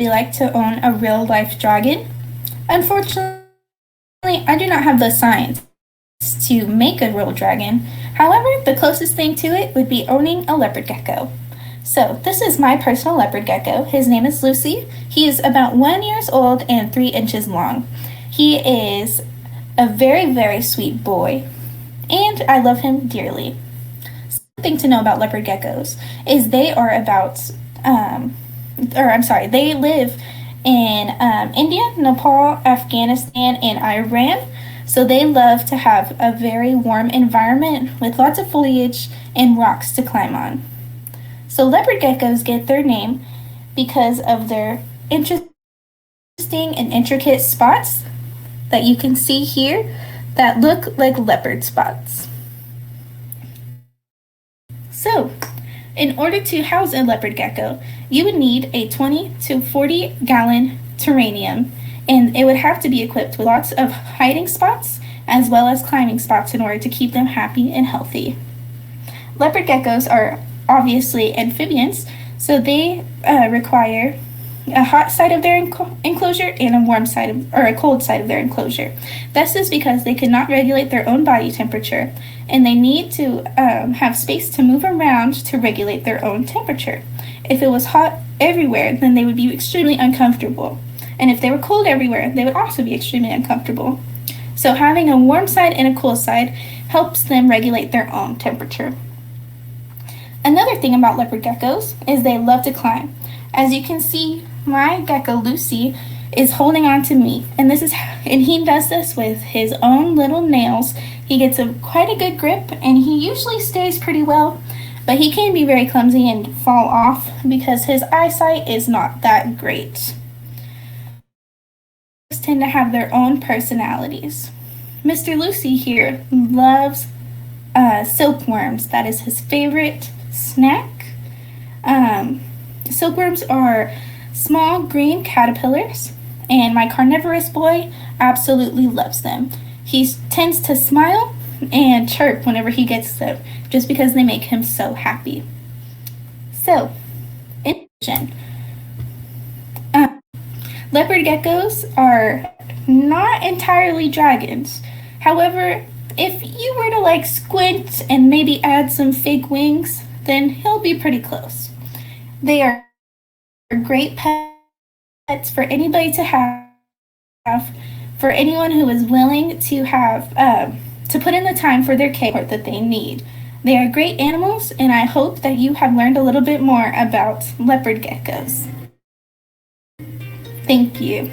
like to own a real life dragon. Unfortunately, I do not have the science to make a real dragon. However, the closest thing to it would be owning a leopard gecko. So, this is my personal leopard gecko. His name is Lucy. He is about 1 year old and 3 inches long. He is a very, very sweet boy, and I love him dearly. Something to know about leopard geckos is they live in India, Nepal, Afghanistan, and Iran. So they love to have a very warm environment with lots of foliage and rocks to climb on. So leopard geckos get their name because of their interesting and intricate spots that you can see here that look like leopard spots. So, in order to house a leopard gecko, you would need a 20 to 40 gallon terrarium, and it would have to be equipped with lots of hiding spots as well as climbing spots in order to keep them happy and healthy. Leopard geckos are obviously amphibians, so they require a hot side of their enclosure and a cold side of their enclosure. This is because they cannot regulate their own body temperature, and they need to have space to move around to regulate their own temperature. If it was hot everywhere, then they would be extremely uncomfortable. And if they were cold everywhere, they would also be extremely uncomfortable. So having a warm side and a cool side helps them regulate their own temperature. Another thing about leopard geckos is they love to climb. As you can see, my gecko Lucy is holding on to me, and he does this with his own little nails. He gets quite a good grip, and he usually stays pretty well, but he can be very clumsy and fall off because his eyesight is not that great. They tend to have their own personalities. Mr. Lucy here loves silkworms. That is his favorite snack. Silkworms are small green caterpillars, and my carnivorous boy absolutely loves them. He tends to smile and chirp whenever he gets them, just because they make him so happy. So, in conclusion, leopard geckos are not entirely dragons. However, if you were to squint and maybe add some fake wings, then he'll be pretty close. They are great pets for anybody to have, for anyone who is willing to have to put in the time for their care that they need. They are great animals, and I hope that you have learned a little bit more about leopard geckos. Thank you.